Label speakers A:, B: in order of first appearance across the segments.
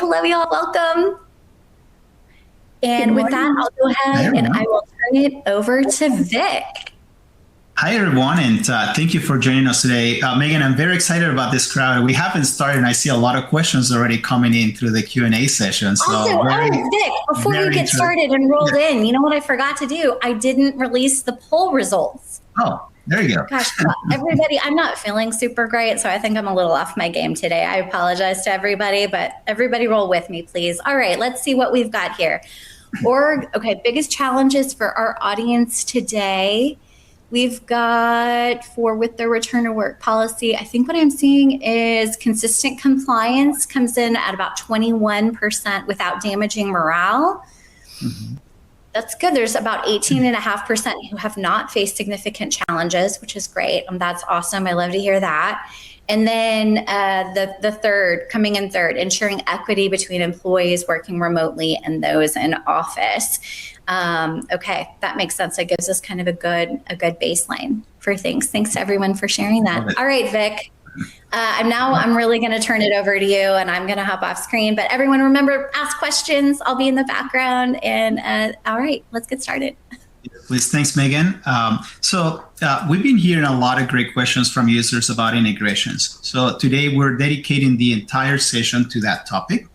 A: Hello, y'all. Welcome. And with that, I'll go ahead and I will turn it over to Vic.
B: Hi, everyone, and thank you for joining us today. Megan, I'm very excited about this crowd. We haven't started, and I see a lot of questions already coming in through the Q&A session. So
A: Vic, before you get started and rolled in, you know what I forgot to do? I didn't release the poll results.
B: Oh, there you go.
A: Gosh, everybody, I'm not feeling super great, so I think I'm a little off my game today. I apologize to everybody, but everybody roll with me, please. All right, let's see what we've got here. Biggest challenges for our audience today. We've got with the return to work policy, I think what I'm seeing is consistent compliance comes in at about 21% without damaging morale. Mm-hmm. That's good. There's about 18.5% who have not faced significant challenges, which is great. That's awesome. I love to hear that. And then the third, coming in third, ensuring equity between employees working remotely and those in office. Okay, that makes sense. That gives us kind of a good baseline for things. Thanks to everyone for sharing that. All right, Vic. I'm really going to turn it over to you, and I'm going to hop off screen. But everyone, remember, ask questions. I'll be in the background. And all right, let's get started.
B: Please, thanks, Megan. We've been hearing a lot of great questions from users about integrations. So today we're dedicating the entire session to that topic.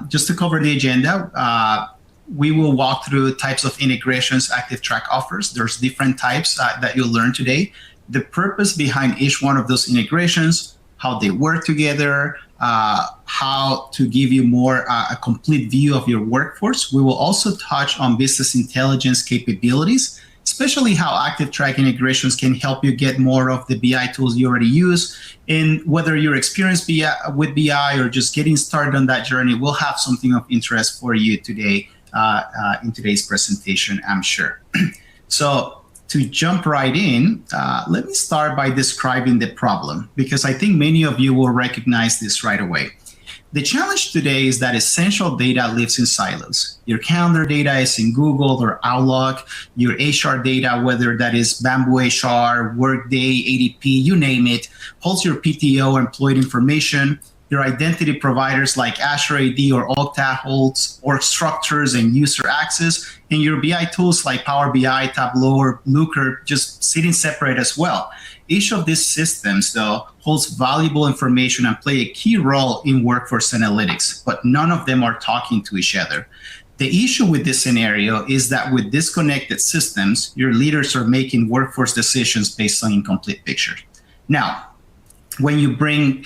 B: Just to cover the agenda, we will walk through types of integrations ActivTrak offers. There's different types that you'll learn today. The purpose behind each one of those integrations, how they work together, how to give you more a complete view of your workforce. We will also touch on business intelligence capabilities, especially how ActivTrak integrations can help you get more of the BI tools you already use. And whether you're experienced with BI or just getting started on that journey, we'll have something of interest for you today in today's presentation, I'm sure. So to jump right in, let me start by describing the problem, because I think many of you will recognize this right away. The challenge today is that essential data lives in silos. Your calendar data is in Google or Outlook. Your HR data, whether that is Bamboo HR, Workday, ADP, you name it, holds your PTO employee information. Your identity providers like Azure AD or Okta holds org structures and user access, and your BI tools like Power BI, Tableau, or Looker just sitting separate as well. Each of these systems, though, holds valuable information and play a key role in workforce analytics, but none of them are talking to each other. The issue with this scenario is that with disconnected systems, your leaders are making workforce decisions based on incomplete pictures. Now, when you bring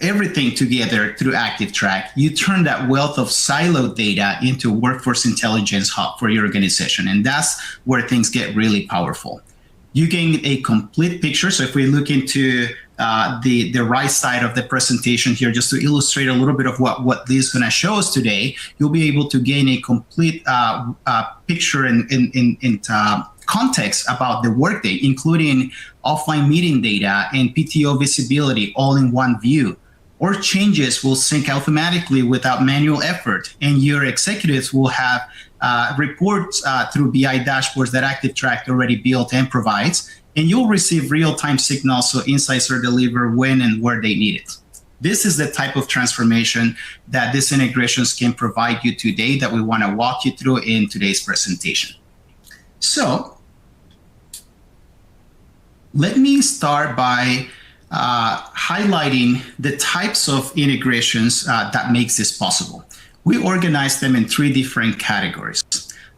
B: everything together through ActivTrak, you turn that wealth of siloed data into a workforce intelligence hub for your organization. And that's where things get really powerful. You gain a complete picture. So if we look into the right side of the presentation here, just to illustrate a little bit of what Liz is going to show us today, you'll be able to gain a complete picture and context about the workday, including offline meeting data and PTO visibility all in one view. Or changes will sync automatically without manual effort, and your executives will have reports through BI dashboards that ActivTrak already built and provides, and you'll receive real-time signals so insights are delivered when and where they need it. This is the type of transformation that these integrations can provide you today that we want to walk you through in today's presentation. So let me start by highlighting the types of integrations that makes this possible. We organize them in three different categories.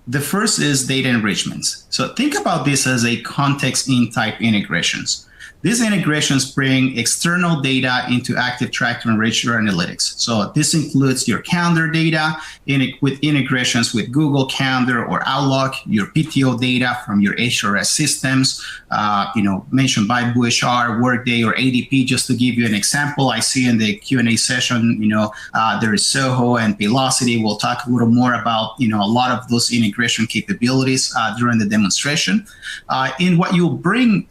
B: The first is data enrichments. So think about this as a context in type integrations. These integrations bring external data into ActivTrak to enrich your analytics. So this includes your calendar data with integrations with Google Calendar or Outlook, your PTO data from your HRIS systems, mentioned by Bamboo HR, Workday, or ADP, just to give you an example. I see in the Q&A session, there is Soho and Velocity. We'll talk a little more about, a lot of those integration capabilities during the demonstration. And what you'll bring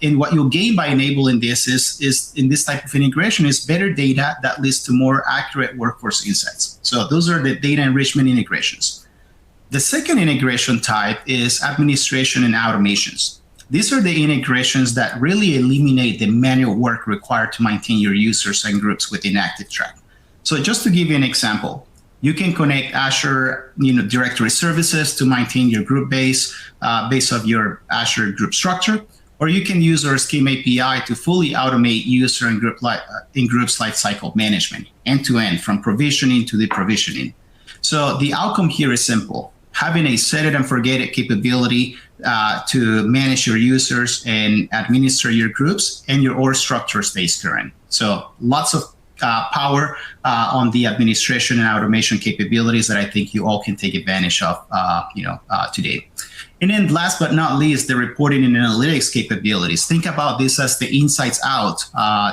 B: and what you'll gain by enabling this is in this type of integration is better data that leads to more accurate workforce insights. So those are the data enrichment integrations. The second integration type is administration and automations. These are the integrations that really eliminate the manual work required to maintain your users and groups within ActivTrak. So just to give you an example, you can connect Azure directory services to maintain your group base based on your Azure group structure, or you can use our Scheme API to fully automate user and groups lifecycle management, end-to-end, from provisioning to deprovisioning. So the outcome here is simple. Having a set it and forget it capability to manage your users and administer your groups, and your org structure stays current. So lots of power on the administration and automation capabilities that I think you all can take advantage of today. And then last but not least, the reporting and analytics capabilities. Think about this as the insights out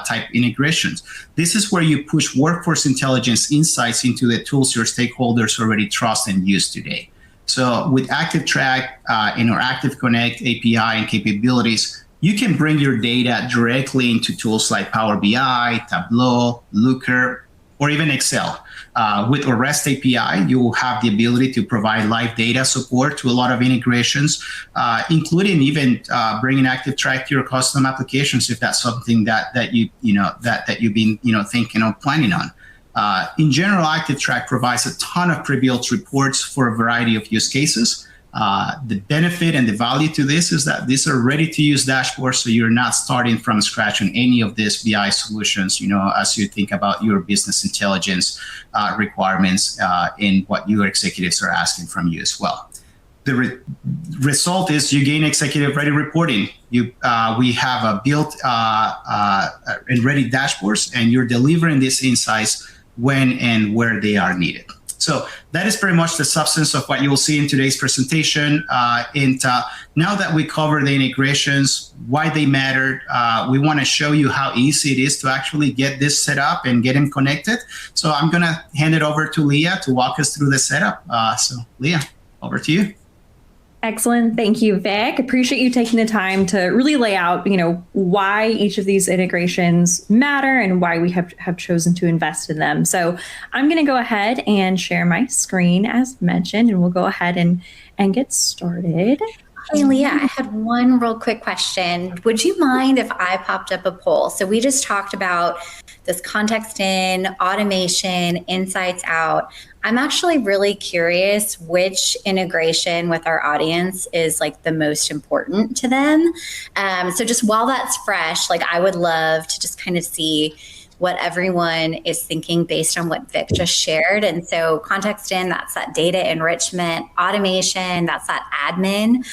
B: type integrations. This is where you push workforce intelligence insights into the tools your stakeholders already trust and use today. So with ActivTrak and our ActiveConnect API and capabilities, you can bring your data directly into tools like Power BI, Tableau, Looker, or even Excel. With our REST API, you will have the ability to provide live data support to a lot of integrations, including even bringing ActivTrak to your custom applications if that's something that you've been thinking of planning on. In general, ActivTrak provides a ton of pre-built reports for a variety of use cases. The benefit and the value to this is that these are ready-to-use dashboards, so you're not starting from scratch on any of these BI solutions, as you think about your business intelligence requirements and what your executives are asking from you as well. The result is you gain executive-ready reporting. We have a built and ready dashboards, and you're delivering these insights when and where they are needed. So that is pretty much the substance of what you will see in today's presentation. And now that we cover the integrations, why they matter, we want to show you how easy it is to actually get this set up and get them connected. So I'm going to hand it over to Leah to walk us through the setup. So Leah, over to you.
C: Excellent. Thank you, Vic. Appreciate you taking the time to really lay out, why each of these integrations matter and why we have chosen to invest in them. So I'm going to go ahead and share my screen as mentioned, and we'll go ahead and get started.
A: Hey, Leah, I had one real quick question. Would you mind if I popped up a poll? So we just talked about this context in, automation, insights out. I'm actually really curious which integration with our audience is like the most important to them. So just while that's fresh, I would love to just kind of see what everyone is thinking based on what Vic just shared. And so context in, that's that data enrichment, automation, that's that admin,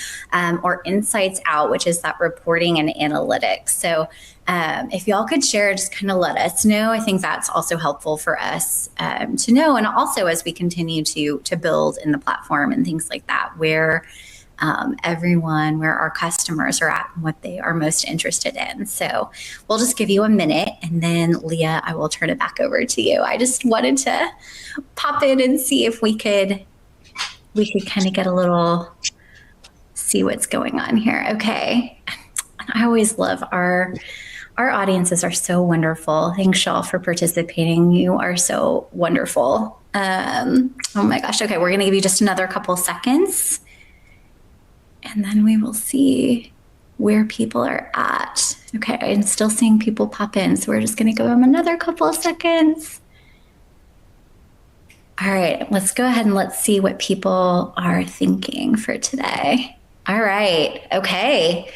A: or insights out, which is that reporting and analytics. So if y'all could share, just kind of let us know. I think that's also helpful for us to know. And also as we continue to build in the platform and things like that, where our customers are at and what they are most interested in. So we'll just give you a minute, and then Leah, I will turn it back over to you. I just wanted to pop in and see if we could kind of get a little, see what's going on here. Okay. And I always love our audiences are so wonderful. Thanks y'all for participating. You are so wonderful. Oh my gosh. Okay. We're going to give you just another couple seconds, and then we will see where people are at. Okay, I'm still seeing people pop in, so we're just gonna give them another couple of seconds. All right, let's go ahead and let's see what people are thinking for today. All right, okay.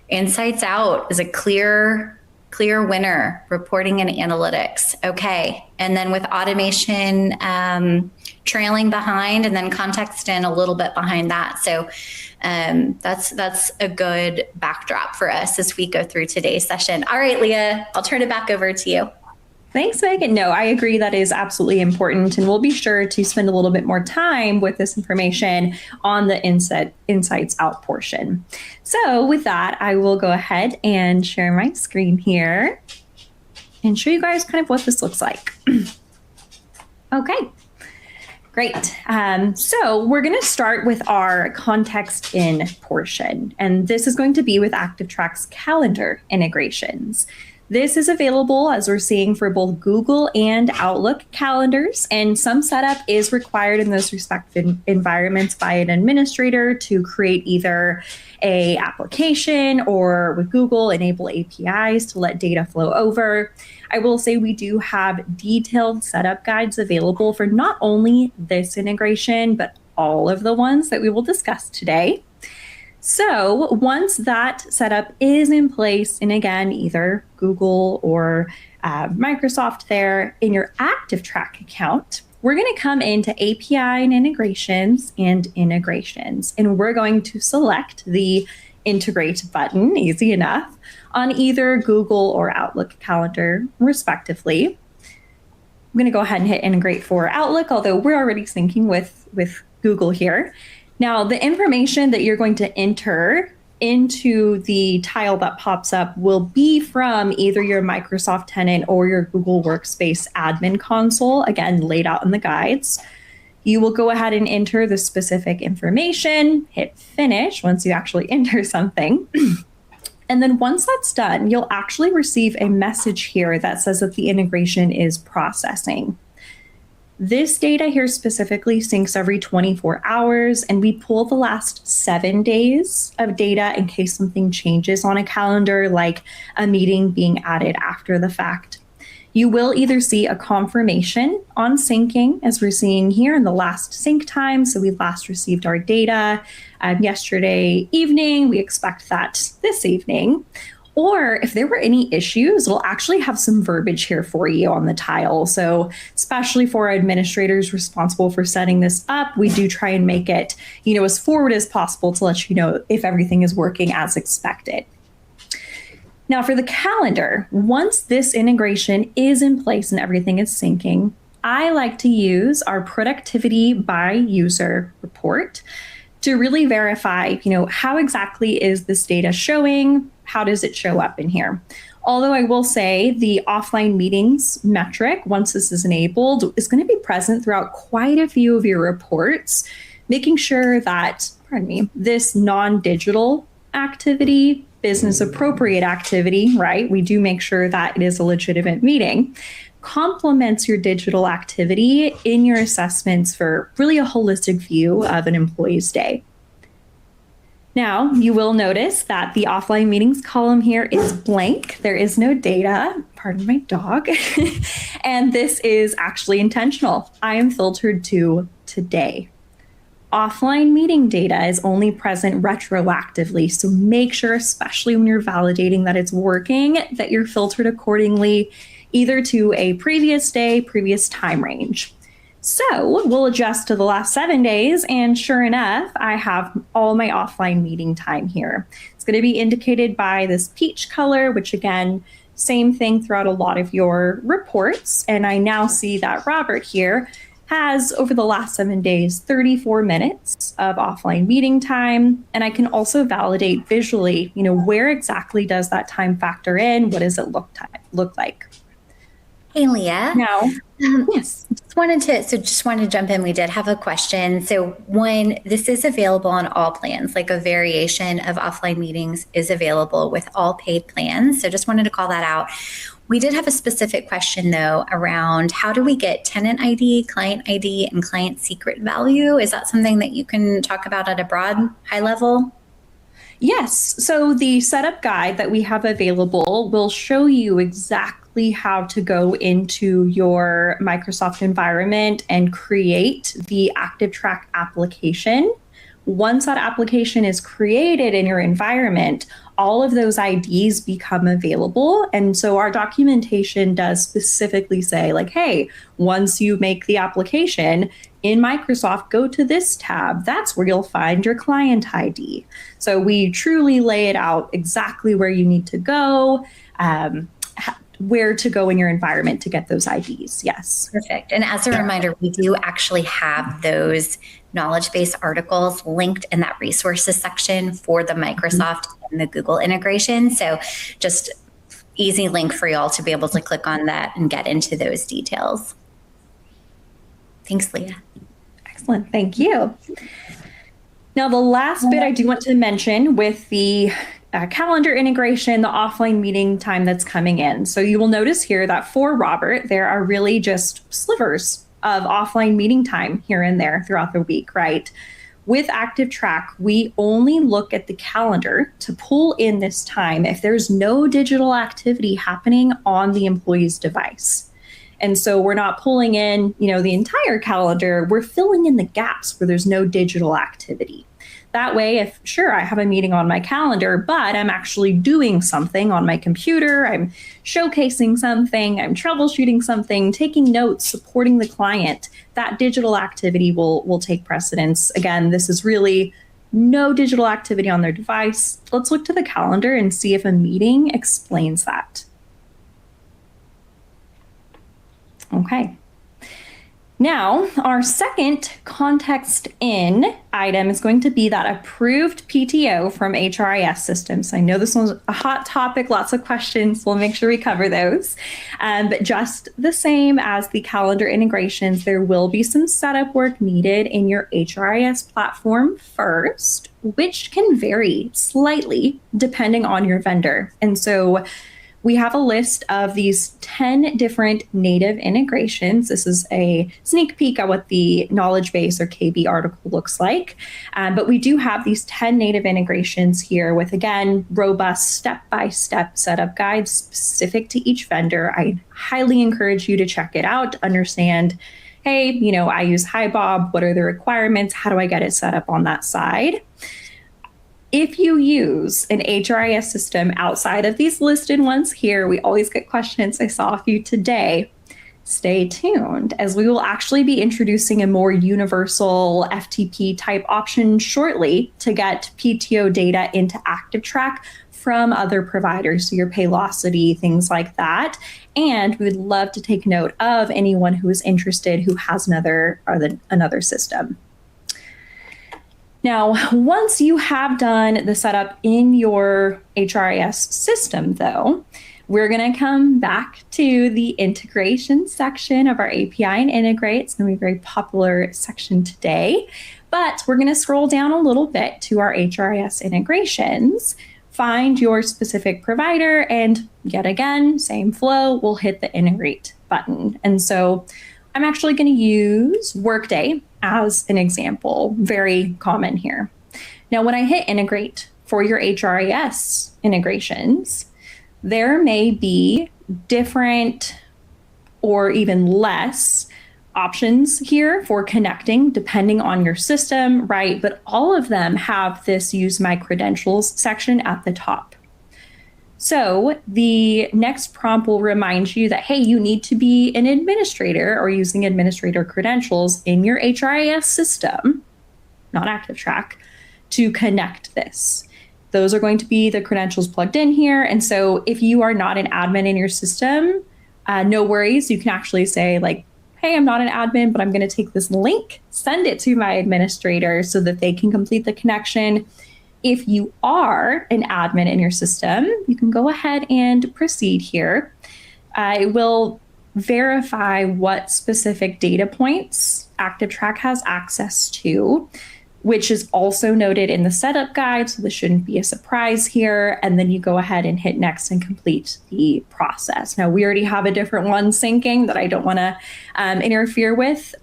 A: Insights out is a clear winner, reporting and analytics. Okay, and then with automation trailing behind, and then context in a little bit behind that. So that's a good backdrop for us as we go through today's session. All right, Leah, I'll turn it back over to you.
C: Thanks, Megan. No, I agree. That is absolutely important. And we'll be sure to spend a little bit more time with this information on the insights out portion. So with that, I will go ahead and share my screen here and show you guys kind of what this looks like. Okay, great. So we're going to start with our context in portion, and this is going to be with ActivTrak's calendar integrations. This is available, as we're seeing, for both Google and Outlook calendars, and some setup is required in those respective environments by an administrator to create either a application or with Google enable APIs to let data flow over. I will say we do have detailed setup guides available for not only this integration, but all of the ones that we will discuss today. So once that setup is in place, and again, either Google or Microsoft there in your ActivTrak account, we're going to come into API and integrations, and we're going to select the integrate button, easy enough, on either Google or Outlook calendar, respectively. I'm going to go ahead and hit integrate for Outlook, although we're already syncing with Google here. Now, the information that you're going to enter into the tile that pops up will be from either your Microsoft tenant or your Google Workspace admin console, again, laid out in the guides. You will go ahead and enter the specific information, hit finish once you actually enter something. And then once that's done, you'll actually receive a message here that says that the integration is processing. This data here specifically syncs every 24 hours, and we pull the last 7 days of data in case something changes on a calendar, like a meeting being added after the fact. You will either see a confirmation on syncing, as we're seeing here in the last sync time. So we last received our data yesterday evening. We expect that this evening. Or if there were any issues, we'll actually have some verbiage here for you on the tile. So especially for our administrators responsible for setting this up, we do try and make it, as forward as possible to let you know if everything is working as expected. Now for the calendar, once this integration is in place and everything is syncing, I like to use our productivity by user report to really verify, how exactly is this data showing? How does it show up in here? Although I will say the offline meetings metric, once this is enabled, is going to be present throughout quite a few of your reports, making sure that, this non-digital activity, business appropriate activity, right? We do make sure that it is a legitimate meeting, complements your digital activity in your assessments for really a holistic view of an employee's day. Now, you will notice that the offline meetings column here is blank. There is no data, pardon my dog. And this is actually intentional. I am filtered to today. Offline meeting data is only present retroactively. So make sure, especially when you're validating that it's working, that you're filtered accordingly, either to a previous day, previous time range. So we'll adjust to the last 7 days, and sure enough, I have all my offline meeting time here. It's going to be indicated by this peach color, which again, same thing throughout a lot of your reports. And I now see that Robert here has, over the last 7 days, 34 minutes of offline meeting time. And I can also validate visually, where exactly does that time factor in? What does it look like?
A: Hey, Leah.
C: Now, yes.
A: Just wanted to jump in. We did have a question. So when this is available on all plans, like a variation of offline meetings is available with all paid plans. So just wanted to call that out. We did have a specific question though around how do we get tenant ID, client ID, and client secret value? Is that something that you can talk about at a broad high level?
C: Yes. So the setup guide that we have available will show you exactly how to go into your Microsoft environment and create the ActivTrak application. Once that application is created in your environment, all of those IDs become available. And so our documentation does specifically say, like, hey, once you make the application in Microsoft, go to this tab. That's where you'll find your client ID. So we truly lay it out exactly where you need to go, where to go in your environment to get those IDs. Yes.
A: Perfect. And as a reminder, we do actually have those knowledge base articles linked in that resources section for the Microsoft and the Google integration. So just easy link for y'all to be able to click on that and get into those details. Thanks, Leah.
C: Excellent. Thank you. Now, the last bit I do want to mention with the calendar integration, the offline meeting time that's coming in. So you will notice here that for Robert, there are really just slivers of offline meeting time here and there throughout the week, right? With ActivTrak, we only look at the calendar to pull in this time if there's no digital activity happening on the employee's device. And so we're not pulling in, the entire calendar, we're filling in the gaps where there's no digital activity. That way, if sure, I have a meeting on my calendar, but I'm actually doing something on my computer, I'm showcasing something, I'm troubleshooting something, taking notes, supporting the client, that digital activity will take precedence. Again, this is really no digital activity on their device. Let's look to the calendar and see if a meeting explains that. Okay. Now, our second context in item is going to be that approved PTO from HRIS systems. I know this one's a hot topic, lots of questions. We'll make sure we cover those. But just the same as the calendar integrations, there will be some setup work needed in your HRIS platform first, which can vary slightly depending on your vendor. And so we have a list of these 10 different native integrations. This is a sneak peek at what the knowledge base or KB article looks like. But we do have these 10 native integrations here with, again, robust step-by-step setup guides specific to each vendor. I highly encourage you to check it out to understand, hey, I use HiBob. What are the requirements? How do I get it set up on that side? If you use an HRIS system outside of these listed ones here, we always get questions. I saw a few today. Stay tuned, as we will actually be introducing a more universal FTP type option shortly to get PTO data into ActivTrak from other providers, so your Paylocity, things like that. And we would love to take note of anyone who is interested who has another system. Now, once you have done the setup in your HRIS system, though, we're going to come back to the integration section of our API and Integrate. It's going to be a very popular section today, but we're going to scroll down a little bit to our HRIS integrations, find your specific provider, and yet again, same flow, we'll hit the Integrate button. And so I'm actually going to use Workday as an example, very common here. Now, when I hit Integrate for your HRIS integrations, there may be different or even less options here for connecting depending on your system, right? But all of them have this Use My Credentials section at the top. So the next prompt will remind you that, hey, you need to be an administrator or using administrator credentials in your HRIS system, not ActivTrak, to connect this. Those are going to be the credentials plugged in here. And so if you are not an admin in your system, no worries. You can actually say like, hey, I'm not an admin, but I'm going to take this link, send it to my administrator so that they can complete the connection. If you are an admin in your system, you can go ahead and proceed here. It will verify what specific data points ActivTrak has access to, which is also noted in the setup guide, so this shouldn't be a surprise here. And then you go ahead and hit next and complete the process. Now, we already have a different one syncing that I don't want to interfere with.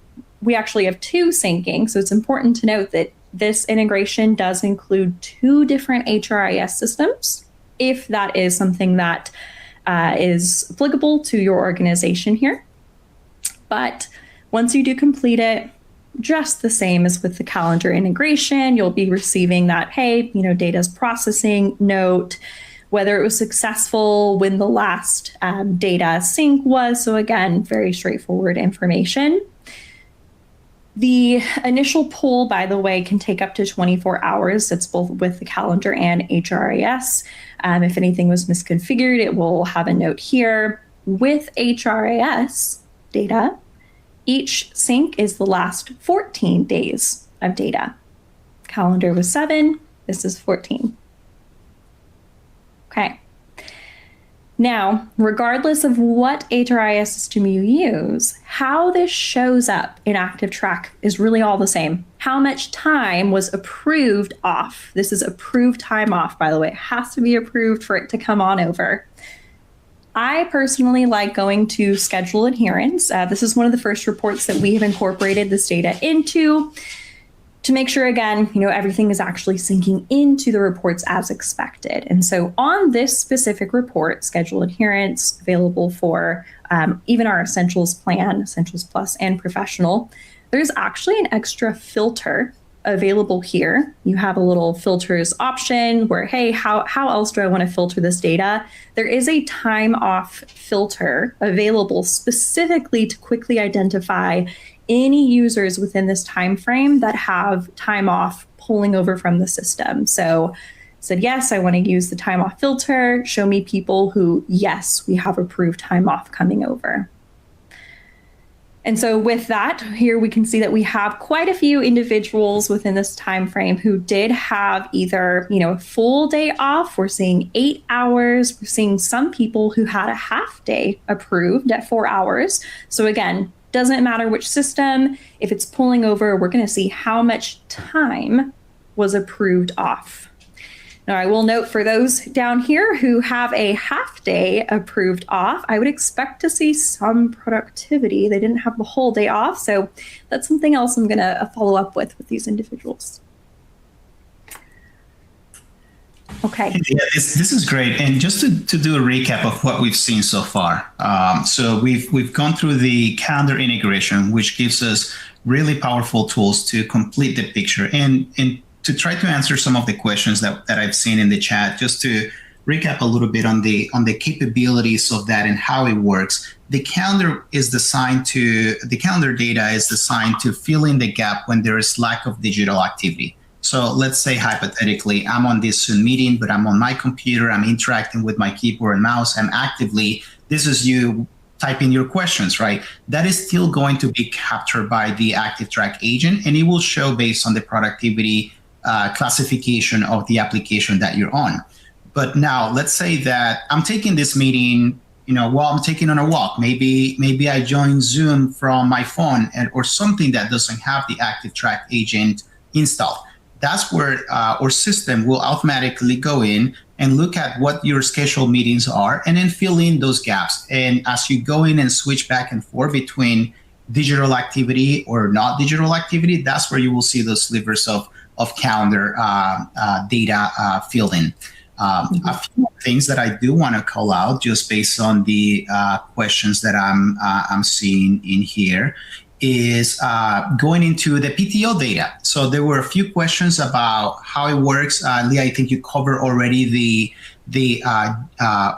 C: We actually have two syncing, so it's important to note that this integration does include two different HRIS systems, if that is something that is applicable to your organization here. But once you do complete it, just the same as with the calendar integration, you'll be receiving that, hey, data's processing note, whether it was successful, when the last data sync was. So again, very straightforward information. The initial pull, by the way, can take up to 24 hours. It's both with the calendar and HRIS. If anything was misconfigured, it will have a note here. With HRIS data, each sync is the last 14 days of data. Calendar was 7, this is 14. Okay. Now, regardless of what HRIS system you use, how this shows up in ActivTrak is really all the same. How much time was approved off? This is approved time off, by the way. It has to be approved for it to come on over. I personally like going to schedule adherence. This is one of the first reports that we have incorporated this data into to make sure, again, everything is actually syncing into the reports as expected. And so on this specific report, schedule adherence, available for even our Essentials plan, Essentials Plus and Professional, there's actually an extra filter available here. You have a little filters option where, hey, how else do I want to filter this data? There is a time off filter available specifically to quickly identify any users within this time frame that have time off pulling over from the system. So said, yes, I want to use the time off filter. Show me people who, yes, we have approved time off coming over. And so with that, here we can see that we have quite a few individuals within this time frame who did have either, a full day off. We're seeing 8 hours. We're seeing some people who had a half day approved at 4 hours. So again, doesn't matter which system, if it's pulling over, we're going to see how much time was approved off. Now, I will note for those down here who have a half day approved off, I would expect to see some productivity. They didn't have the whole day off, so that's something else I'm going to follow up with these individuals. Okay.
B: Yeah, this is great. And just to do a recap of what we've seen so far. So we've gone through the calendar integration, which gives us really powerful tools to complete the picture and to try to answer some of the questions that I've seen in the chat. Just to recap a little bit on the capabilities of that and how it works. The calendar data is designed to fill in the gap when there is lack of digital activity. So let's say hypothetically, I'm on this Zoom meeting, but I'm on my computer, I'm interacting with my keyboard and mouse, I'm actively, this is you typing your questions, right? That is still going to be captured by the ActivTrak agent, and it will show based on the productivity classification of the application that you're on. But now let's say that I'm taking this meeting, while I'm taking on a walk. Maybe I join Zoom from my phone or something that doesn't have the ActivTrak agent installed. That's where our system will automatically go in and look at what your scheduled meetings are and then fill in those gaps. And as you go in and switch back and forth between digital activity or not digital activity, that's where you will see those slivers of calendar data filled in. A few things that I do want to call out just based on the questions that I'm seeing in here is going into the PTO data. So there were a few questions about how it works. Leah, I think you covered already the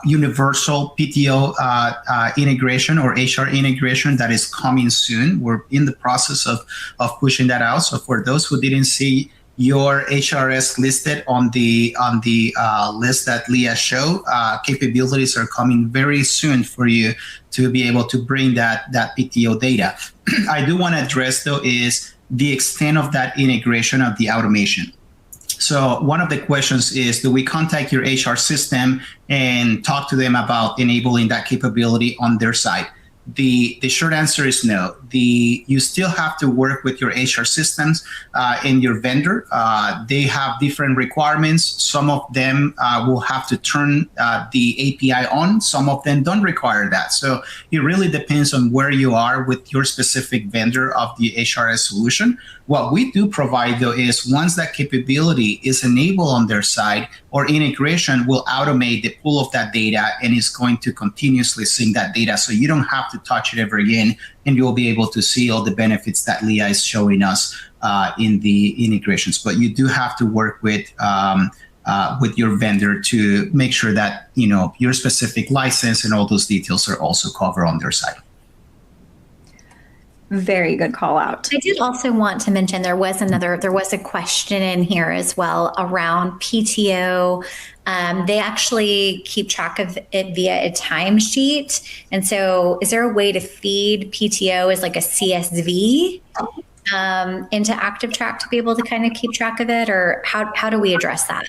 B: universal PTO integration or HR integration that is coming soon. We're in the process of pushing that out. So for those who didn't see your HRIS listed on the list that Leah showed, capabilities are coming very soon for you to be able to bring that PTO data. I do want to address though is the extent of that integration of the automation. So one of the questions is, do we contact your HR system and talk to them about enabling that capability on their side? The short answer is no. You still have to work with your HR systems and your vendor. They have different requirements. Some of them will have to turn the API on. Some of them don't require that. So it really depends on where you are with your specific vendor of the HRIS solution. What we do provide, though, is once that capability is enabled on their side, or integration will automate the pull of that data and is going to continuously sync that data. So you don't have to touch it ever again, and you'll be able to see all the benefits that Leah is showing us in the integrations. But you do have to work with your vendor to make sure that your specific license and all those details are also covered on their side.
C: Very good call out.
A: I did also want to mention there was a question in here as well around PTO. They actually keep track of it via a timesheet. And so is there a way to feed PTO as like a CSV into ActivTrak to be able to kind of keep track of it? Or how do we address that?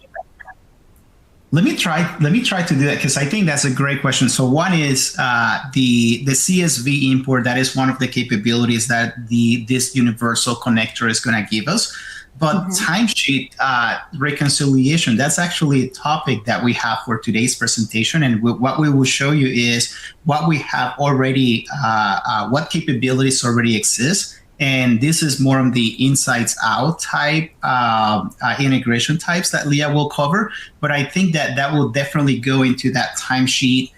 B: Let me try to do that because I think that's a great question. So one is the CSV import. That is one of the capabilities that this universal connector is going to give us. But timesheet reconciliation, that's actually a topic that we have for today's presentation. And what we will show you is what we have already, what capabilities already exist. And this is more on the insights out type integration types that Leah will cover. But I think that will definitely go into that timesheet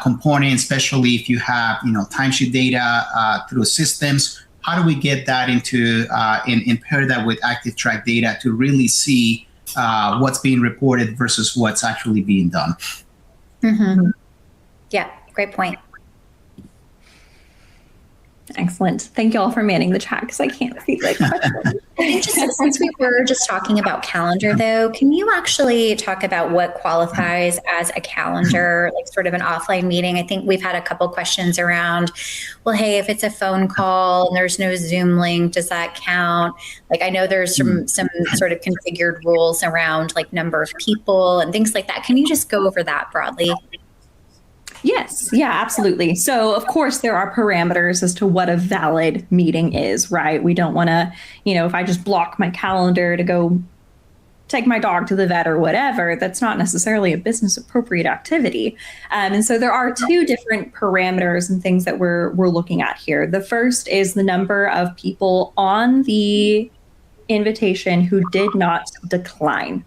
B: component, especially if you have timesheet data through systems. How do we get that into and pair that with ActivTrak data to really see what's being reported versus what's actually being done?
A: Mm-hmm. Yeah, great point.
C: Excellent. Thank you all for manning the chat because I can't see the question.
A: Since we were just talking about calendar, though, can you actually talk about what qualifies as a calendar, like sort of an offline meeting? I think we've had a couple questions around, well, hey, if it's a phone call and there's no Zoom link, does that count? Like, I know there's some sort of configured rules around like number of people and things like that. Can you just go over that broadly?
C: Yes. Yeah, absolutely. So of course there are parameters as to what a valid meeting is, right? We don't want to, if I just block my calendar to go take my dog to the vet or whatever, that's not necessarily a business appropriate activity. And so there are two different parameters and things that we're looking at here. The first is the number of people on the invitation who did not decline.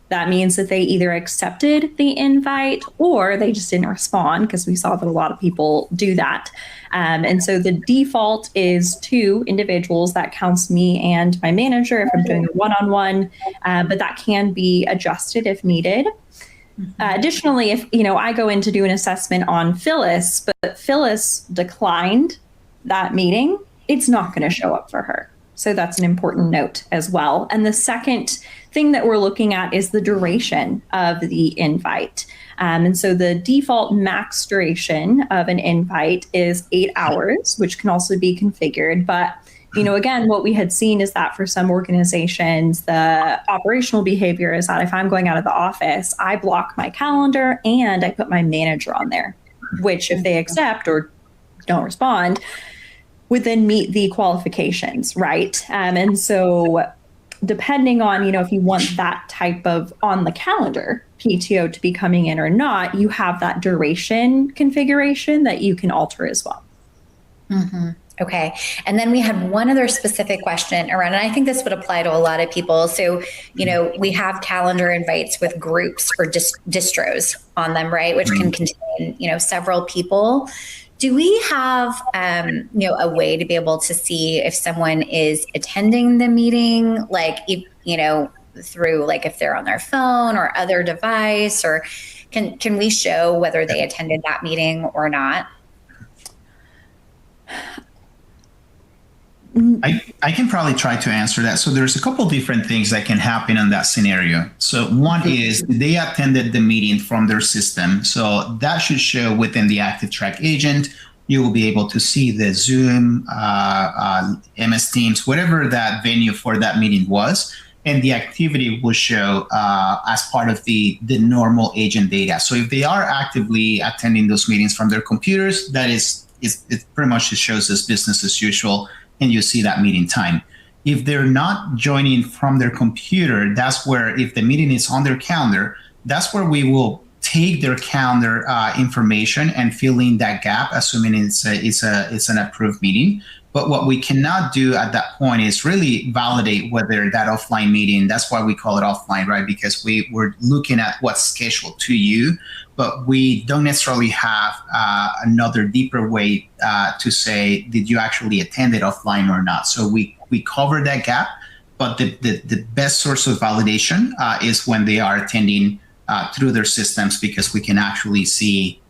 C: That means that they either accepted the invite or they just didn't respond, because we saw that a lot of people do that. And so the default is 2 individuals. That counts me and my manager if I'm doing a one-on-one, but that can be adjusted if needed. Additionally, if I go in to do an assessment on Phyllis, but Phyllis declined that meeting, it's not going to show up for her. So that's an important note as well. And the second thing that we're looking at is the duration of the invite. And so the default max duration of an invite is 8 hours, which can also be configured. But, again, what we had seen is that for some organizations, the operational behavior is that if I'm going out of the office, I block my calendar and I put my manager on there, which if they accept or don't respond, would then meet the qualifications, right? And so depending on, if you want that type of on the calendar PTO to be coming in or not, you have that duration configuration that you can alter as well.
A: Mm-hmm. Okay. And then we had one other specific question around, and I think this would apply to a lot of people. So, we have calendar invites with groups or distros on them, right? Which can contain, several people. Do we have, a way to be able to see if someone is attending the meeting, like, through like if they're on their phone or other device, or can we show whether they attended that meeting or not?
B: I can probably try to answer that. So there's a couple different things that can happen in that scenario. So one is they attended the meeting from their system. So that should show within the ActivTrak agent. You will be able to see the Zoom, MS Teams, whatever that venue for that meeting was. And the activity will show as part of the normal agent data. So if they are actively attending those meetings from their computers, that is it pretty much shows as business as usual. And you see that meeting time. If they're not joining from their computer, that's where, if the meeting is on their calendar, that's where we will take their calendar information and fill in that gap, assuming it's an approved meeting. But what we cannot do at that point is really validate whether that offline meeting, that's why we call it offline, right? Because we're looking at what's scheduled to you, but we don't necessarily have another deeper way to say, did you actually attend it offline or not? So we cover that gap, but the best source of validation is when they are attending through their systems, because we can actually see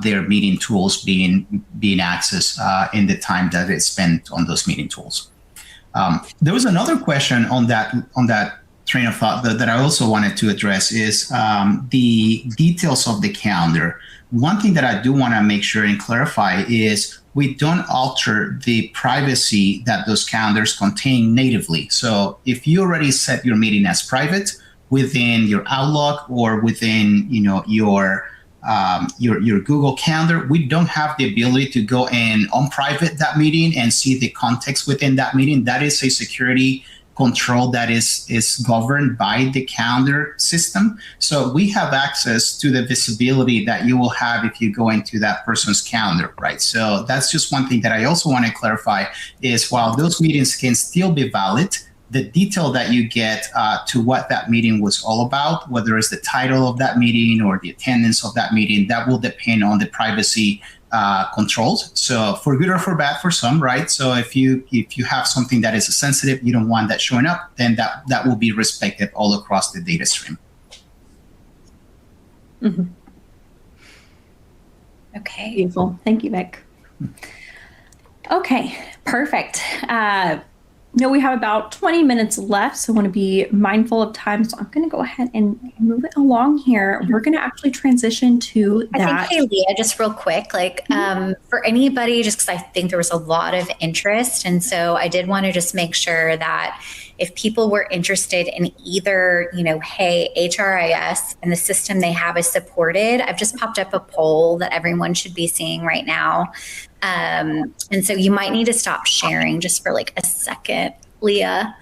B: their meeting tools being accessed in the time that is spent on those meeting tools. There was another question on that train of thought that I also wanted to address is the details of the calendar. One thing that I do want to make sure and clarify is we don't alter the privacy that those calendars contain natively. So if you already set your meeting as private, within your Outlook or within, your Google Calendar. We don't have the ability to go and unprivate that meeting and see the context within that meeting. That is a security control that is governed by the calendar system. So we have access to the visibility that you will have if you go into that person's calendar, right? So that's just one thing that I also want to clarify is while those meetings can still be valid, the detail that you get to what that meeting was all about, whether it's the title of that meeting or the attendance of that meeting, that will depend on the privacy controls. So for good or for bad for some, right? So if you have something that is sensitive, you don't want that showing up, then that will be respected all across the data stream.
C: Mm-hmm.
A: Okay.
C: Beautiful. Thank you, Vic. Okay, perfect. No, we have about 20 minutes left, so I want to be mindful of time. So I'm going to go ahead and move it along here. We're going to actually transition to that.
A: I think, hey, Leah, just real quick, for anybody, just because I think there was a lot of interest. And so I did want to just make sure that if people were interested in either, hey, HRIS and the system they have is supported, I've just popped up a poll that everyone should be seeing right now. And so you might need to stop sharing just for like a second, Leah,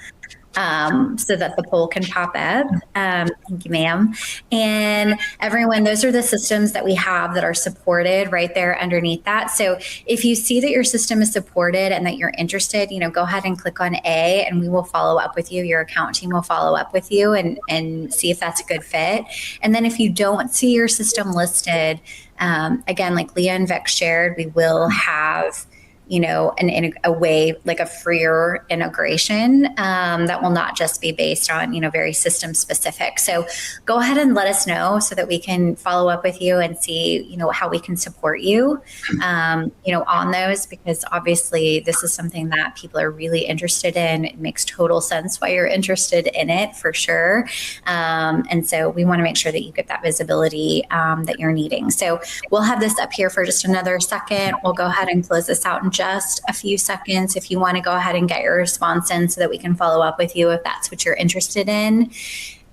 A: so that the poll can pop up. Thank you, ma'am. And everyone, those are the systems that we have that are supported right there underneath that. So if you see that your system is supported and that you're interested, go ahead and click on A and we will follow up with you. Your account team will follow up with you and see if that's a good fit. And then if you don't see your system listed, again, like Leah and Vic shared, we will have a way, like a freer integration that will not just be based on, very system specific. So go ahead and let us know so that we can follow up with you and see, how we can support you, on those, because obviously this is something that people are really interested in. It makes total sense why you're interested in it for sure. And so we want to make sure that you get that visibility that you're needing. So we'll have this up here for just another second. We'll go ahead and close this out in just a few seconds if you want to go ahead and get your response in so that we can follow up with you if that's what you're interested in.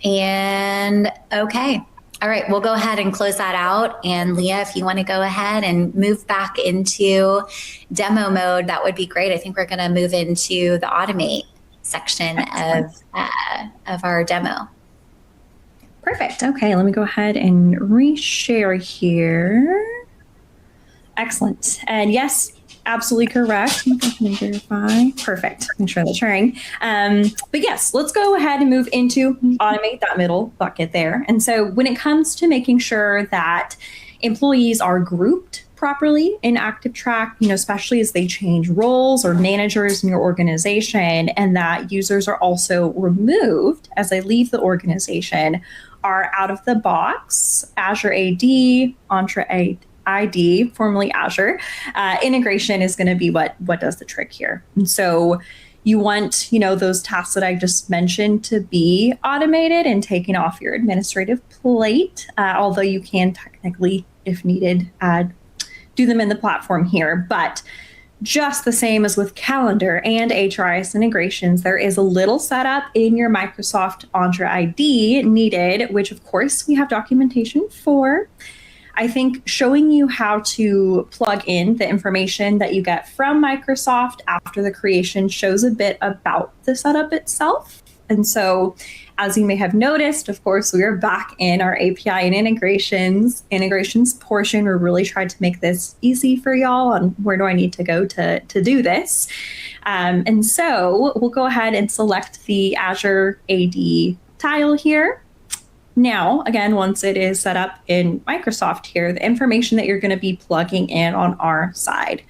A: And okay. All right, we'll go ahead and close that out. And Leah, if you want to go ahead and move back into demo mode, that would be great. I think we're going to move into the automate section of our demo.
C: Perfect. Okay, let me go ahead and reshare here. Excellent. And yes, absolutely correct. I'm going to verify. Perfect. Make sure that's sharing. But yes, let's go ahead and move into automate that middle bucket there. And so when it comes to making sure that employees are grouped properly in ActivTrak, especially as they change roles or managers in your organization, and that users are also removed as they leave the organization, our out of the box Azure AD, Entra ID, formerly Azure, integration is going to be what does the trick here. And so you want, those tasks that I just mentioned to be automated and taken off your administrative plate, although you can technically, if needed, do them in the platform here. But just the same as with calendar and HRIS integrations, there is a little setup in your Microsoft Entra ID needed, which of course we have documentation for. I think showing you how to plug in the information that you get from Microsoft after the creation shows a bit about the setup itself. And so, as you may have noticed, of course, we are back in our API and integrations portion. We're really trying to make this easy for y'all on where do I need to go to do this. And so we'll go ahead and select the Azure AD tile here. Now, again, once it is set up in Microsoft here, the information that you're going to be plugging in on our side.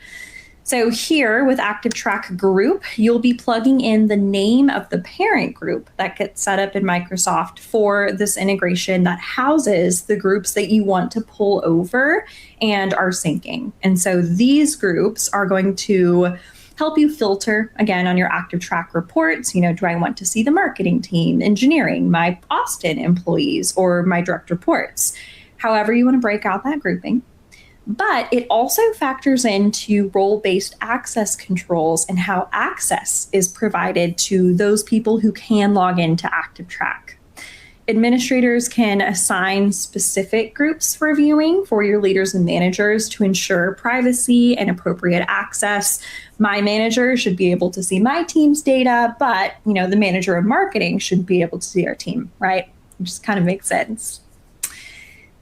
C: So here with ActivTrak group, you'll be plugging in the name of the parent group that gets set up in Microsoft for this integration that houses the groups that you want to pull over and are syncing. And so these groups are going to help you filter, again, on your ActivTrak reports. Do I want to see the marketing team, engineering, my Austin employees, or my direct reports? However you want to break out that grouping. But it also factors into role-based access controls and how access is provided to those people who can log into ActivTrak. Administrators can assign specific groups for viewing for your leaders and managers to ensure privacy and appropriate access. My manager should be able to see my team's data, but the manager of marketing should be able to see our team, right? It just kind of makes sense.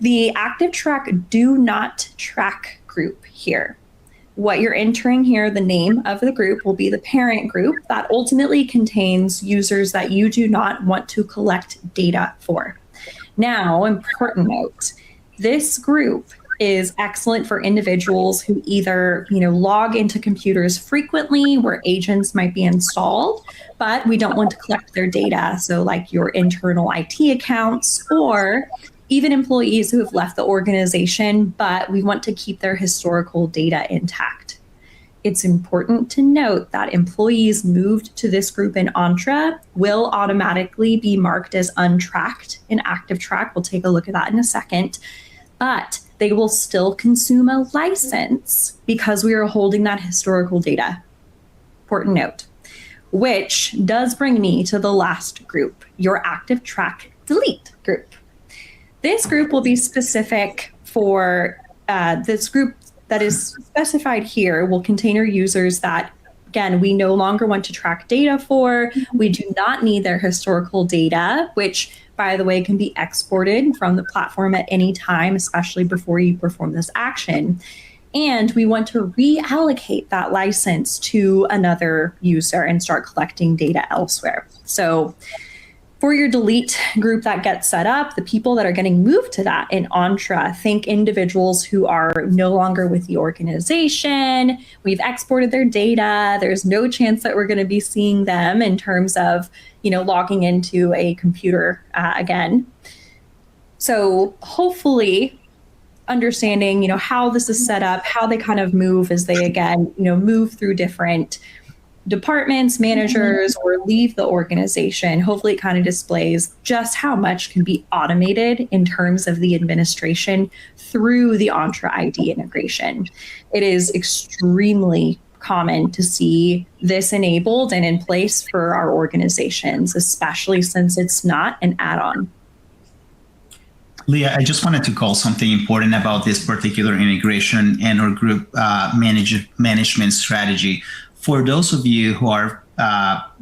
C: The ActivTrak do not track group here. What you're entering here, the name of the group, will be the parent group that ultimately contains users that you do not want to collect data for. Now, important note, this group is excellent for individuals who either, log into computers frequently where agents might be installed, but we don't want to collect their data. So like your internal IT accounts, or even employees who have left the organization, but we want to keep their historical data intact. It's important to note that employees moved to this group in Entra will automatically be marked as untracked in ActivTrak. We'll take a look at that in a second, but they will still consume a license because we are holding that historical data. Important note, which does bring me to the last group, your ActivTrak delete group. This group will be specific for this group that is specified here will contain our users that, again, we no longer want to track data for. We do not need their historical data, which, by the way, can be exported from the platform at any time, especially before you perform this action. And we want to reallocate that license to another user and start collecting data elsewhere. So for your delete group that gets set up, the people that are getting moved to that in Entra, think individuals who are no longer with the organization. We've exported their data. There's no chance that we're going to be seeing them in terms of, logging into a computer again. So hopefully understanding, how this is set up, how they kind of move as they, again, move through different departments, managers, or leave the organization. Hopefully it kind of displays just how much can be automated in terms of the administration through the Entra ID integration. It is extremely common to see this enabled and in place for our organizations, especially since it's not an add-on.
B: Leah, I just wanted to call something important about this particular integration and our group management strategy. For those of you who are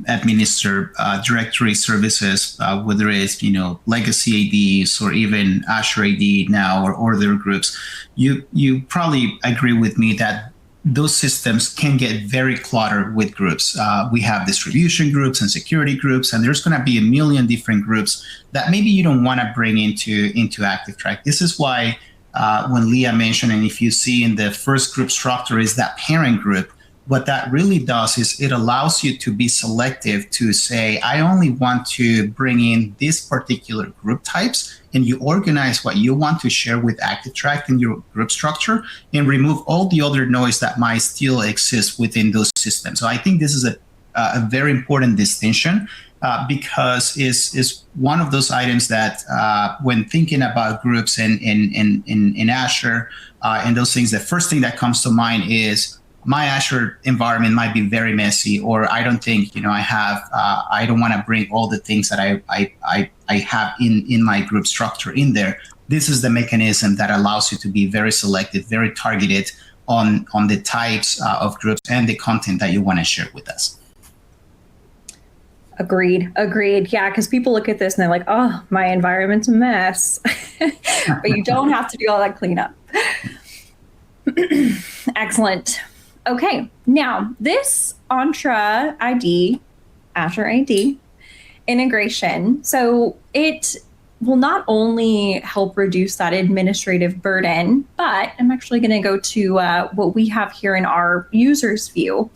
B: administer directory services, whether it's legacy ADs or even Azure AD now or other groups, you probably agree with me that those systems can get very cluttered with groups. We have distribution groups and security groups, and there's going to be a million different groups that maybe you don't want to bring into ActivTrak. This is why when Leah mentioned, and if you see in the first group structure is that parent group, what that really does is it allows you to be selective to say, I only want to bring in this particular group types, and you organize what you want to share with ActivTrak in your group structure and remove all the other noise that might still exist within those systems. So I think this is a very important distinction because is one of those items that when thinking about groups in Azure and those things, the first thing that comes to mind is my Azure environment might be very messy, or I don't think, I don't want to bring all the things that I have in my group structure in there. This is the mechanism that allows you to be very selective, very targeted on the types of groups and the content that you want to share with us.
C: Agreed. Yeah, because people look at this and they're like, oh, my environment's a mess. But you don't have to do all that cleanup. Excellent. Okay, now this Entra ID, Azure AD integration, so it will not only help reduce that administrative burden, but I'm actually going to go to what we have here in our users view.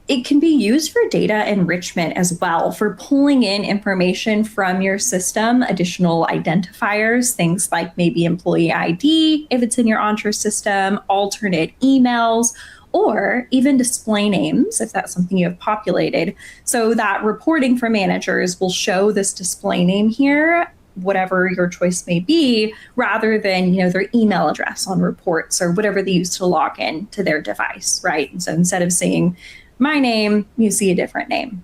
C: It can be used for data enrichment as well, for pulling in information from your system, additional identifiers, things like maybe employee ID, if it's in your Entra system, alternate emails, or even display names, if that's something you have populated. So that reporting for managers will show this display name here, whatever your choice may be, rather than their email address on reports or whatever they use to log in to their device, right? And so instead of seeing my name, you see a different name.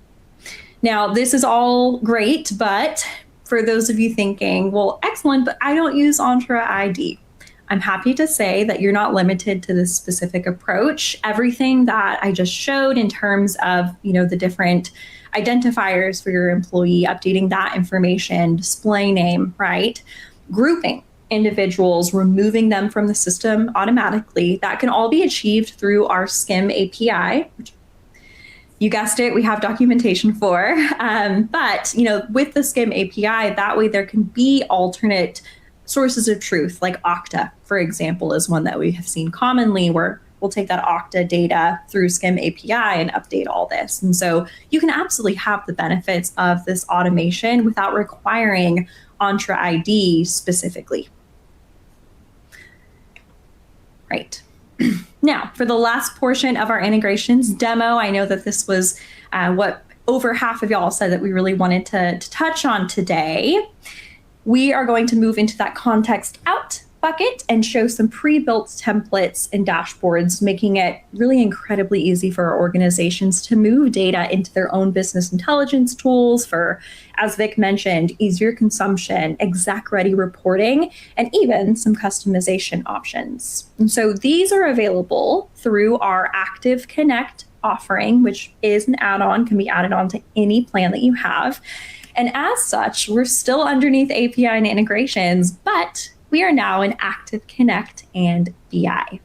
C: Now, this is all great, but for those of you thinking, well, excellent, but I don't use Entra ID. I'm happy to say that you're not limited to this specific approach. Everything that I just showed in terms of, the different identifiers for your employee, updating that information, display name, right? Grouping individuals, removing them from the system automatically, that can all be achieved through our SCIM API, which you guessed it, we have documentation for. But with the SCIM API, that way there can be alternate sources of truth, like Okta, for example, is one that we have seen commonly, where we'll take that Okta data through SCIM API and update all this. And so you can absolutely have the benefits of this automation without requiring Entra ID specifically. Right. Now, for the last portion of our integrations demo, I know that this was what over half of y'all said that we really wanted to touch on today. We are going to move into that context out bucket and show some pre-built templates and dashboards, making it really incredibly easy for our organizations to move data into their own business intelligence tools for, as Vic mentioned, easier consumption, exec-ready reporting, and even some customization options. And so these are available through our ActivConnect offering, which is an add-on, can be added on to any plan that you have. And as such, we're still underneath API and integrations, but we are now in ActivConnect and BI.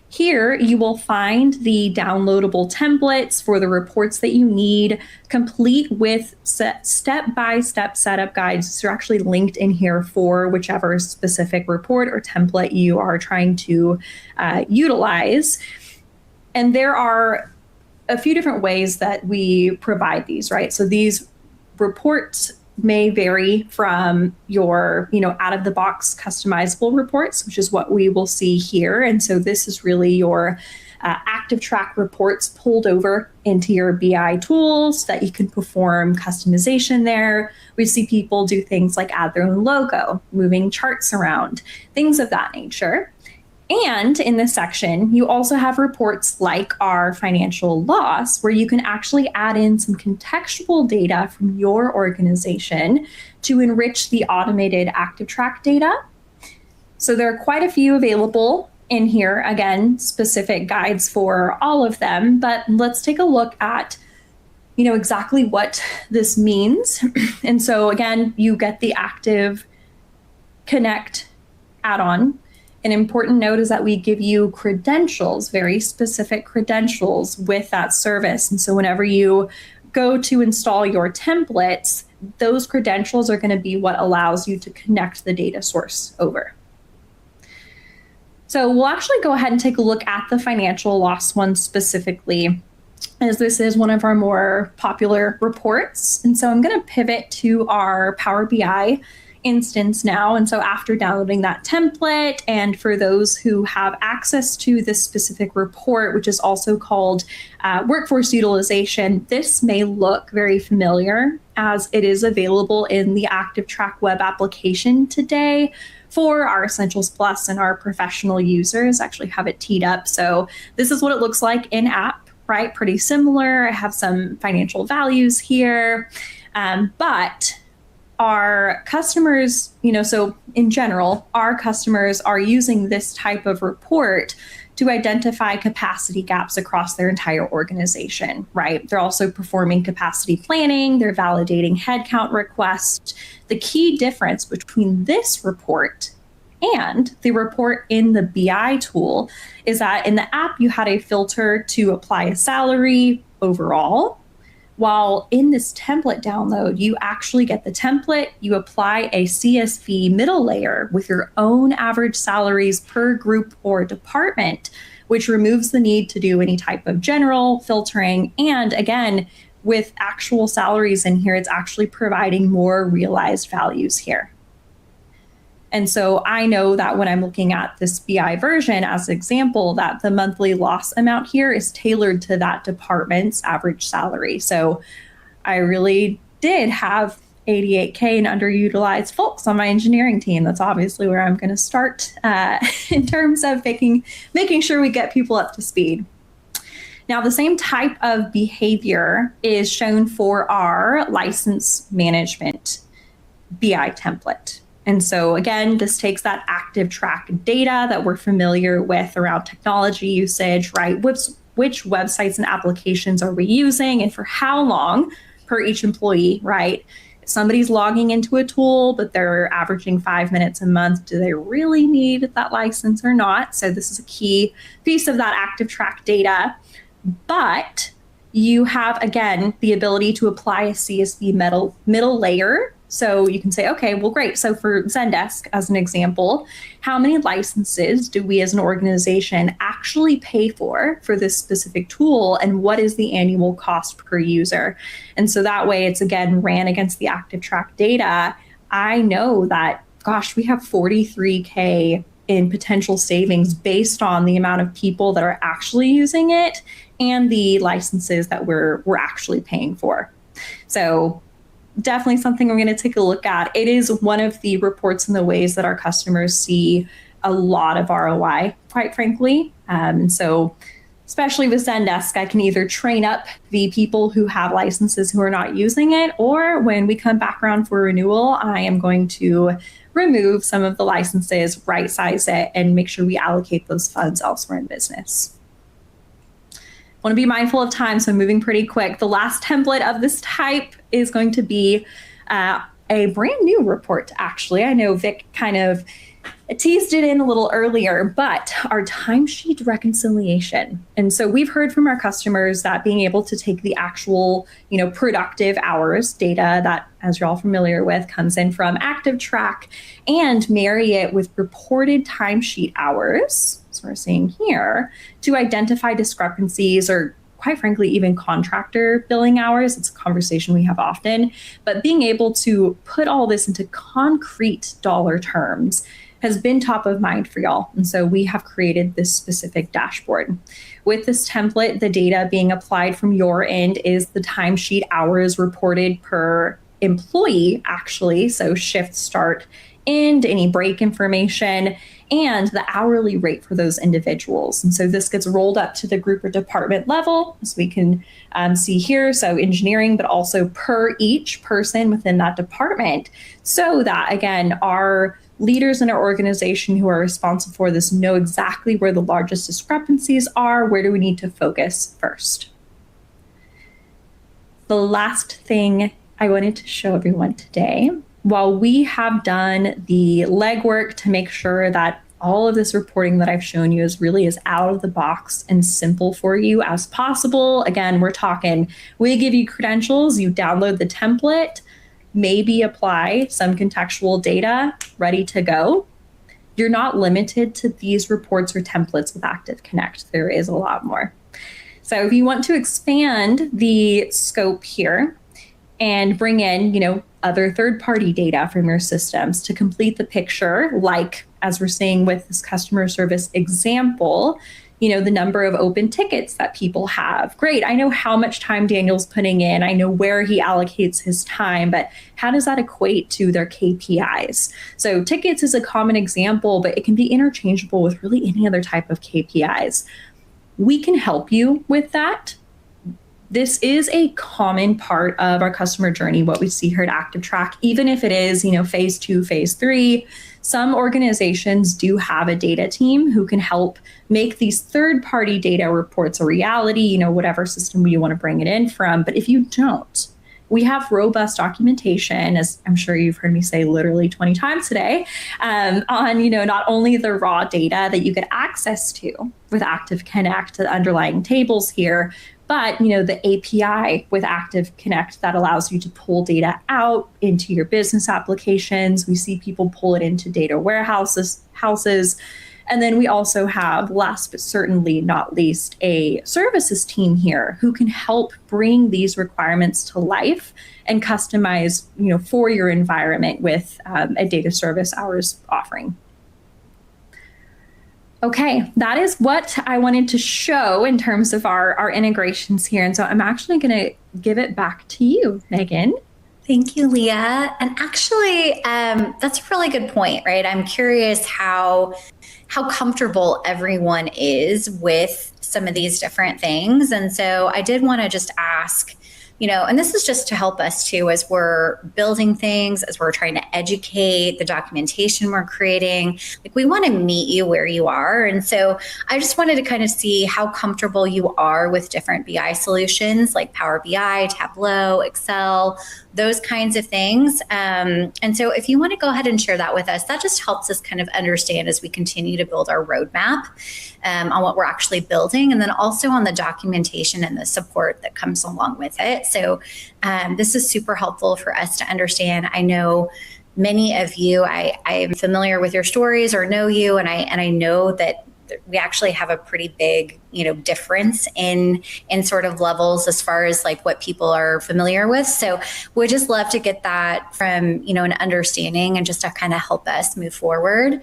C: Here, you will find the downloadable templates for the reports that you need, complete with step-by-step setup guides. So they're actually linked in here for whichever specific report or template you are trying to utilize. And there are a few different ways that we provide these, right? So these reports may vary from your, out-of-the-box customizable reports, which is what we will see here. And so this is really your ActivTrak reports pulled over into your BI tools that you can perform customization there. We see people do things like add their own logo, moving charts around, things of that nature. And in this section, you also have reports like our financial loss, where you can actually add in some contextual data from your organization to enrich the automated ActivTrak data. So there are quite a few available in here. Again, specific guides for all of them, but let's take a look at exactly what this means. And so again, you get the ActivConnect add-on. An important note is that we give you credentials, very specific credentials with that service. And so whenever you go to install your templates, those credentials are going to be what allows you to connect the data source over. So we'll actually go ahead and take a look at the financial loss one specifically, as this is one of our more popular reports. And so I'm going to pivot to our Power BI instance now. And so after downloading that template, and for those who have access to this specific report, which is also called workforce utilization, this may look very familiar as it is available in the ActivTrak web application today for our Essentials Plus and our professional users. Actually have it teed up. So this is what it looks like in app, right? Pretty similar. I have some financial values here, but our customers, so in general, our customers are using this type of report to identify capacity gaps across their entire organization, right? They're also performing capacity planning, they're validating headcount requests. The key difference between this report and the report in the BI tool is that in the app, you had a filter to apply a salary overall. While in this template download, you actually get the template, you apply a CSV middle layer with your own average salaries per group or department, which removes the need to do any type of general filtering. And again, with actual salaries in here, it's actually providing more realized values here. And so I know that when I'm looking at this BI version as an example, that the monthly loss amount here is tailored to that department's average salary. So I really did have 88K and underutilized folks on my engineering team. That's obviously where I'm going to start in terms of making sure we get people up to speed. Now, the same type of behavior is shown for our license management BI template. And so again, this takes that ActivTrak data that we're familiar with around technology usage, right? Which websites and applications are we using and for how long per each employee, right? If somebody's logging into a tool, but they're averaging 5 minutes a month, do they really need that license or not? So this is a key piece of that ActivTrak data. But you have, again, the ability to apply a CSV middle layer. So you can say, okay, well, great. So for Zendesk, as an example, how many licenses do we as an organization actually pay for this specific tool? And what is the annual cost per user? And so that way it's, again, ran against the ActivTrak data. I know that, gosh, we have 43K in potential savings based on the amount of people that are actually using it and the licenses that we're actually paying for. So definitely something we're going to take a look at. It is one of the reports and the ways that our customers see a lot of ROI, quite frankly. And so especially with Zendesk, I can either train up the people who have licenses who are not using it, or when we come back around for renewal, I am going to remove some of the licenses, right size it, and make sure we allocate those funds elsewhere in business. Want to be mindful of time, so I'm moving pretty quick. The last template of this type is going to be a brand new report, actually. I know Vic kind of teased it in a little earlier, but our timesheet reconciliation. And so we've heard from our customers that being able to take the actual, productive hours data that, as you're all familiar with, comes in from ActivTrak and marry it with reported timesheet hours, so we're seeing here, to identify discrepancies or, quite frankly, even contractor billing hours. It's a conversation we have often, but being able to put all this into concrete dollar terms has been top of mind for y'all. And so we have created this specific dashboard. With this template, the data being applied from your end is the timesheet hours reported per employee, actually. So shift start, end, any break information, and the hourly rate for those individuals. And so this gets rolled up to the group or department level, as we can see here. So engineering, but also per each person within that department, so that, again, our leaders in our organization who are responsible for this know exactly where the largest discrepancies are. Where do we need to focus first? The last thing I wanted to show everyone today, while we have done the legwork to make sure that all of this reporting that I've shown you is really as out of the box and simple for you as possible. Again, we're talking, we give you credentials, you download the template, maybe apply some contextual data, ready to go. You're not limited to these reports or templates with ActiveConnect. There is a lot more. So if you want to expand the scope here and bring in, other third-party data from your systems to complete the picture, like as we're seeing with this customer service example, the number of open tickets that people have. Great, I know how much time Daniel's putting in, I know where he allocates his time, but how does that equate to their KPIs? So tickets is a common example, but it can be interchangeable with really any other type of KPIs. We can help you with that. This is a common part of our customer journey, what we see here at ActivTrak, even if it is, phase 2, phase 3. Some organizations do have a data team who can help make these third-party data reports a reality, whatever system you want to bring it in from. But if you don't, we have robust documentation, as I'm sure you've heard me say literally 20 times today, on, not only the raw data that you get access to with ActiveConnect, the underlying tables here, but, the API with ActiveConnect that allows you to pull data out into your business applications. We see people pull it into data warehouses. And then we also have, last but certainly not least, a services team here who can help bring these requirements to life and customize, for your environment with a data service hours offering. Okay, that is what I wanted to show in terms of our integrations here. And so I'm actually going to give it back to you, Megan.
A: Thank you, Leah. And actually, that's a really good point, right? I'm curious how comfortable everyone is with some of these different things. And so I did want to just ask, and this is just to help us too, as we're building things, as we're trying to educate the documentation we're creating, like we want to meet you where you are. And so I just wanted to kind of see how comfortable you are with different BI solutions like Power BI, Tableau, Excel, those kinds of things. And so if you want to go ahead and share that with us, that just helps us kind of understand as we continue to build our roadmap on what we're actually building, and then also on the documentation and the support that comes along with it. So this is super helpful for us to understand. I know many of you, I am familiar with your stories or know you, and I know that we actually have a pretty big, difference in sort of levels as far as like what people are familiar with. So we'd just love to get that from, an understanding and just to kind of help us move forward.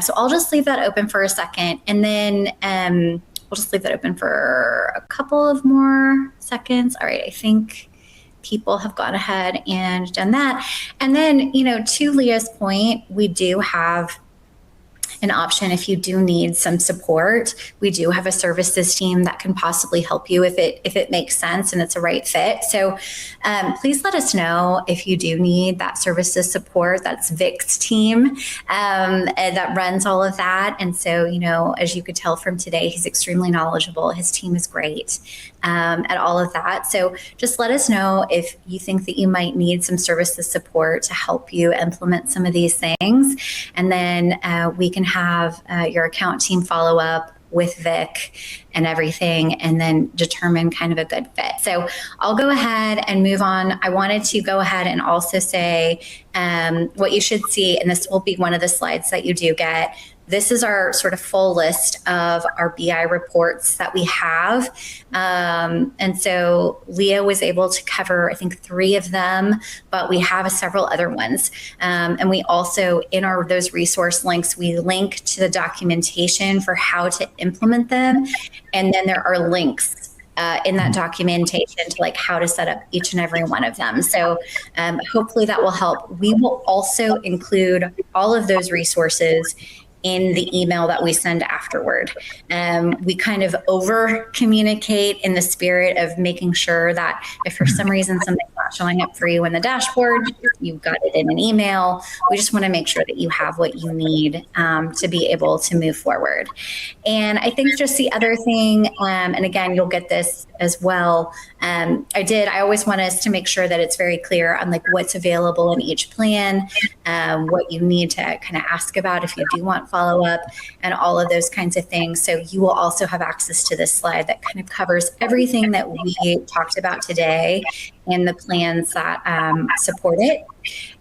A: So I'll just leave that open for a second, and then we'll just leave that open for a couple of more seconds. All right, I think people have gone ahead and done that. And then, to Leah's point, we do have an option if you do need some support. We do have a services team that can possibly help you if it makes sense and it's a right fit. So please let us know if you do need that services support. That's Vic's team that runs all of that. And so, as you could tell from today, he's extremely knowledgeable. His team is great at all of that. So just let us know if you think that you might need some services support to help you implement some of these things. And then we can have your account team follow up with Vic and everything, and then determine kind of a good fit. So I'll go ahead and move on. I wanted to go ahead and also say what you should see, and this will be one of the slides that you do get. This is our sort of full list of our BI reports that we have. And so Leah was able to cover, I think, 3 of them, but we have several other ones. And we also, in those resource links, we link to the documentation for how to implement them. And then there are links in that documentation to like how to set up each and every one of them. So hopefully that will help. We will also include all of those resources in the email that we send afterward. We kind of over communicate in the spirit of making sure that if for some reason something's not showing up for you in the dashboard, you've got it in an email. We just want to make sure that you have what you need to be able to move forward. And I think just the other thing, and again, you'll get this as well. I always want us to make sure that it's very clear on like what's available in each plan, what you need to kind of ask about if you do want follow up, and all of those kinds of things. So you will also have access to this slide that kind of covers everything that we talked about today and the plans that support it.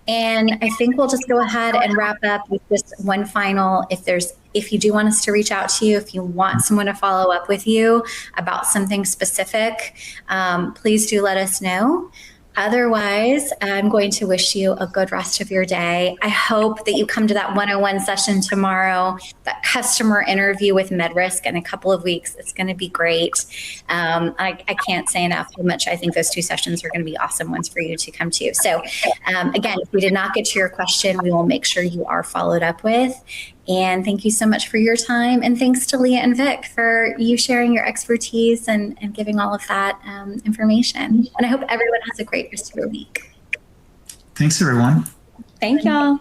A: And I think we'll just go ahead and wrap up with just one final, if you do want us to reach out to you, if you want someone to follow up with you about something specific, please do let us know. Otherwise, I'm going to wish you a good rest of your day. I hope that you come to that 101 session tomorrow, that customer interview with MedRisk in a couple of weeks. It's going to be great. I can't say enough how much I think those 2 sessions are going to be awesome ones for you to come to. So again, if we did not get to your question, we will make sure you are followed up with. And thank you so much for your time. And thanks to Leah and Vic for you sharing your expertise and giving all of that information. And I hope everyone has a great rest of your week.
B: Thanks, everyone.
C: Thank y'all.